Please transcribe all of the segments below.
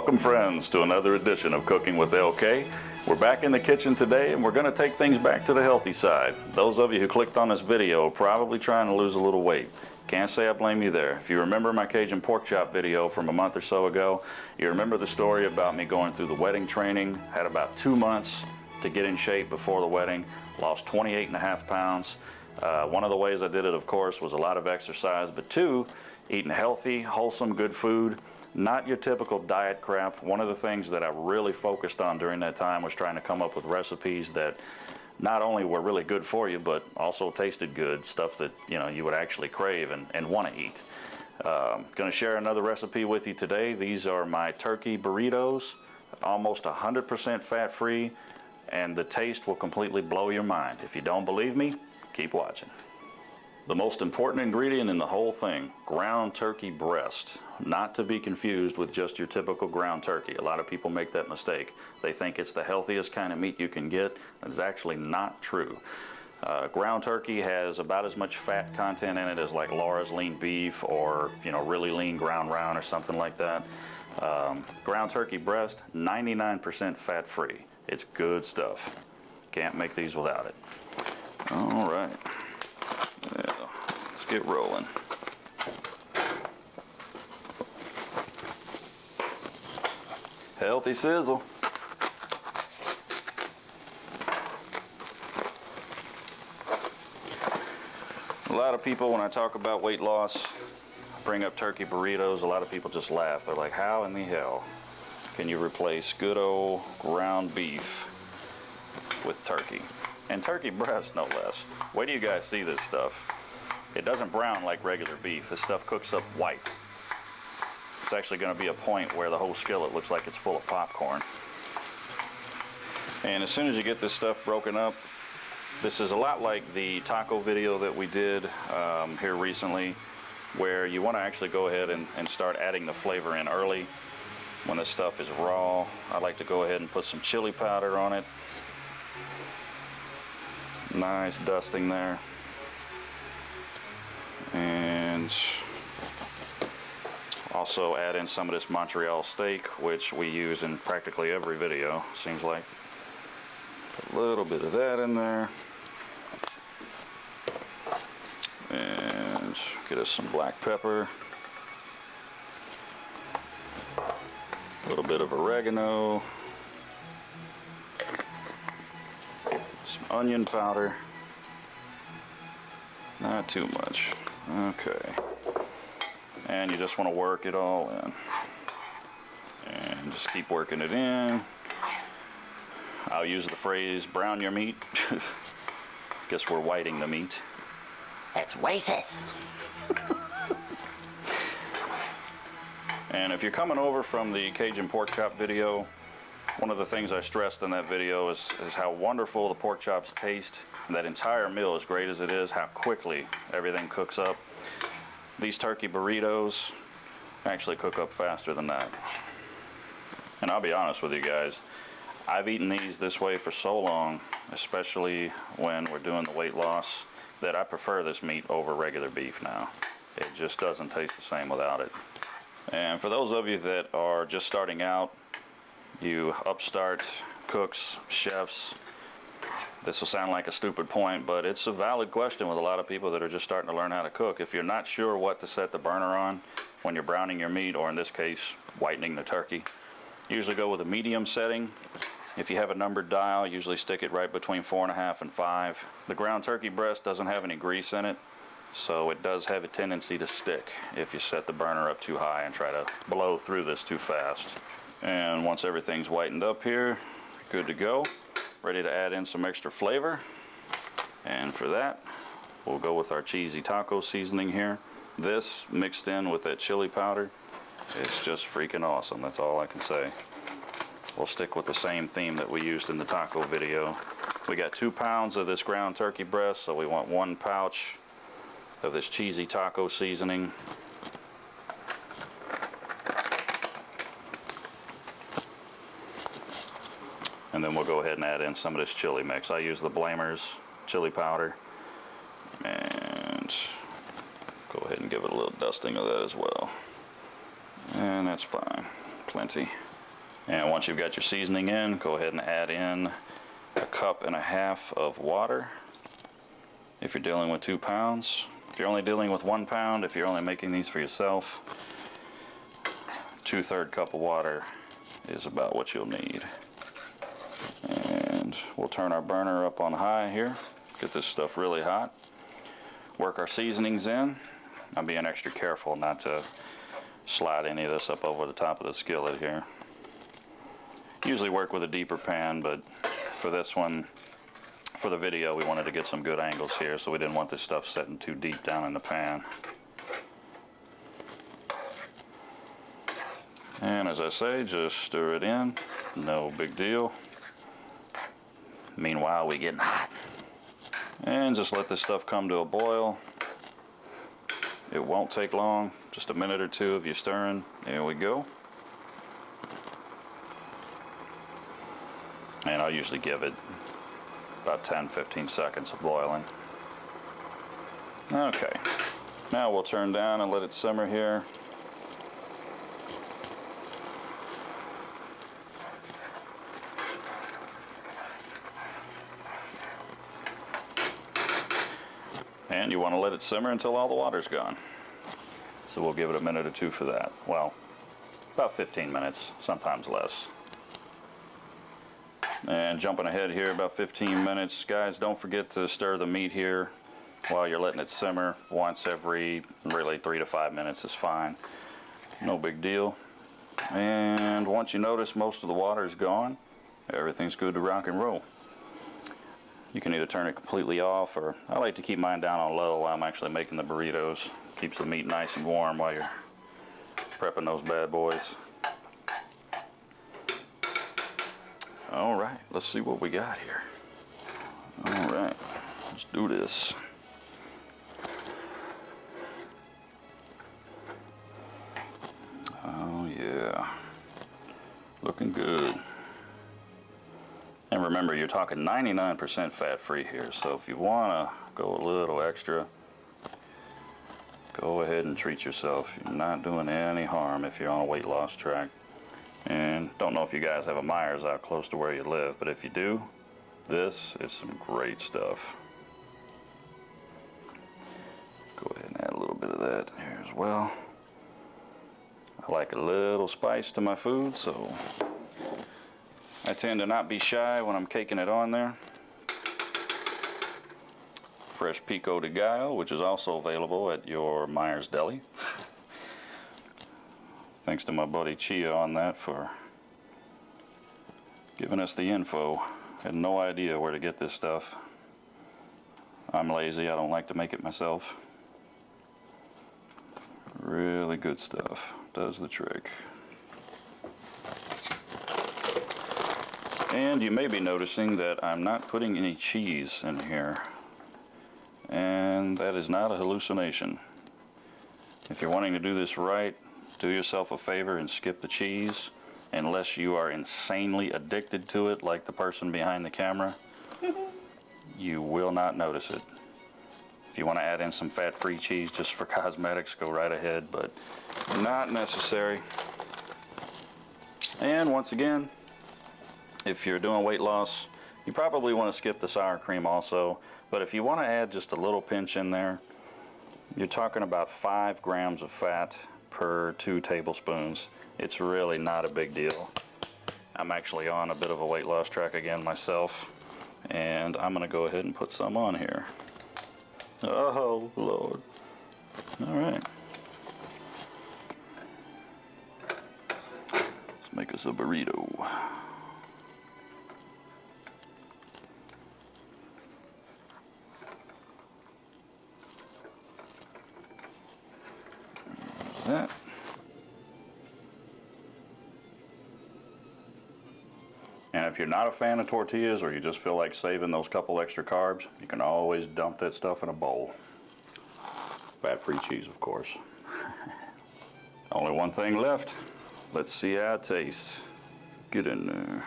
Welcome friends to another edition of Cooking with LK. We're back in the kitchen today and we're going to take things back to the healthy side. Those of you who clicked on this video are probably trying to lose a little weight. Can't say I blame you there. If you remember my Cajun pork chop video from a month or so ago, you remember the story about me going through the wedding training, had about 2 months to get in shape before the wedding, lost 28.5 pounds. One of the ways I did it, of course, was a lot of exercise, but 2, eating healthy, wholesome, good food. Not your typical diet crap. One of the things that I really focused on during that time was trying to come up with recipes that not only were really good for you, but also tasted good, stuff that you would actually crave and want to eat. Going to share another recipe with you today. These are my turkey burritos, almost 100% fat-free, and the taste will completely blow your mind. If you don't believe me, keep watching. The most important ingredient in the whole thing, ground turkey breast. Not to be confused with just your typical ground turkey. A lot of people make that mistake. They think it's the healthiest kind of meat you can get. That's actually not true. Ground turkey has about as much fat content in it as like Laura's lean beef or really lean ground round or something like that. Ground turkey breast, 99% fat free. It's good stuff. Can't make these without it. All right. Yeah, let's get rolling. Healthy sizzle. A lot of people, when I talk about weight loss, bring up turkey burritos. A lot of people just laugh. They're like, how in the hell can you replace good old ground beef with turkey? And turkey breast, no less. Wait till you guys see this stuff. It doesn't brown like regular beef. This stuff cooks up white. It's actually going to be a point where the whole skillet looks like it's full of popcorn. And as soon as you get this stuff broken up, this is a lot like the taco video that we did here recently, where you want to actually go ahead and start adding the flavor in early when this stuff is raw. I like to go ahead and put some chili powder on it. Nice dusting there. And also add in some of this Montreal steak, which we use in practically every video, seems like. Put a little bit of that in there. And get us some black pepper. A little bit of oregano. Some onion powder. Not too much. Okay. And you just want to work it all in. And just keep working it in. I'll use the phrase, brown your meat. Guess we're whiting the meat. That's racist. And if you're coming over from the Cajun pork chop video, one of the things I stressed in that video is how wonderful the pork chops taste. That entire meal, as great as it is, how quickly everything cooks up. These turkey burritos actually cook up faster than that. And I'll be honest with you guys, I've eaten these this way for so long, especially when we're doing the weight loss, that I prefer this meat over regular beef now. It just doesn't taste the same without it. And for those of you that are just starting out, you upstart cooks, chefs, this will sound like a stupid point, but it's a valid question with a lot of people that are just starting to learn how to cook. If you're not sure what to set the burner on when you're browning your meat, or in this case, whitening the turkey, usually go with a medium setting. If you have a numbered dial, usually stick it right between 4.5 and 5. The ground turkey breast doesn't have any grease in it, so it does have a tendency to stick if you set the burner up too high and try to blow through this too fast. And once everything's whitened up here, good to go. Ready to add in some extra flavor. And for that, we'll go with our cheesy taco seasoning here. This mixed in with that chili powder, it's just freaking awesome. That's all I can say. We'll stick with the same theme that we used in the taco video. We got 2 pounds of this ground turkey breast, so we want 1 pouch of this cheesy taco seasoning. And then we'll go ahead and add in some of this chili mix. I use the Blamers chili powder. And go ahead and give it a little dusting of that as well. And that's fine. Plenty. And once you've got your seasoning in, go ahead and add in 1.5 cups of water. If you're dealing with 2 pounds, if you're only dealing with 1 pound, if you're only making these for yourself, 2/3 cup of water is about what you'll need. And we'll turn our burner up on high here, get this stuff really hot. Work our seasonings in. I'm being extra careful not to slide any of this up over the top of the skillet here. Usually work with a deeper pan, but for this one, for the video, we wanted to get some good angles here, so we didn't want this stuff setting too deep down in the pan. And as I say, just stir it in, no big deal. Meanwhile, we getting hot. And just let this stuff come to a boil. It won't take long, just a minute or two of you stirring. There we go. And I'll usually give it about 10-15 seconds of boiling. Okay, now we'll turn down and let it simmer here. And you want to let it simmer until all the water's gone. So we'll give it a minute or two for that. Well, about 15 minutes, sometimes less. And jumping ahead here about 15 minutes, guys, don't forget to stir the meat here while you're letting it simmer. Once every really 3 to 5 minutes is fine. No big deal. And once you notice most of the water is gone, everything's good to rock and roll. You can either turn it completely off, or I like to keep mine down on low while I'm actually making the burritos. Keeps the meat nice and warm while you're prepping those bad boys. All right, let's see what we got here. All right, let's do this. Oh yeah, looking good. And remember, you're talking 99% fat-free here, so if you want to go a little extra, go ahead and treat yourself. You're not doing any harm if you're on a weight loss track. And don't know if you guys have a Meijer's out close to where you live, but if you do, this is some great stuff. Go ahead and add a little bit of that here as well. I like a little spice to my food, so I tend to not be shy when I'm caking it on there. Fresh pico de gallo, which is also available at your Meijer's Deli. Thanks to my buddy Chia on that for giving us the info. Had no idea where to get this stuff. I'm lazy, I don't like to make it myself. Really good stuff, does the trick. And you may be noticing that I'm not putting any cheese in here. And that is not a hallucination. If you're wanting to do this right, do yourself a favor and skip the cheese, unless you are insanely addicted to it like the person behind the camera. You will not notice it. If you want to add in some fat-free cheese just for cosmetics, go right ahead, but not necessary. And once again, if you're doing weight loss, you probably want to skip the sour cream also, but if you want to add just a little pinch in there, you're talking about 5 grams of fat per 2 tablespoons. It's really not a big deal. I'm actually on a bit of a weight loss track again myself, and I'm gonna go ahead and put some on here. Oh Lord. All right, let's make us a burrito. That. And if you're not a fan of tortillas, or you just feel like saving those couple extra carbs, you can always dump that stuff in a bowl. Fat-free cheese, of course. Only one thing left. Let's see how it tastes. Get in there.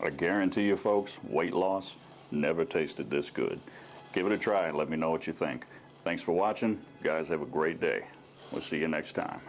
I guarantee you folks, weight loss, never tasted this good. Give it a try and let me know what you think. Thanks for watching. Guys, have a great day. We'll see you next time.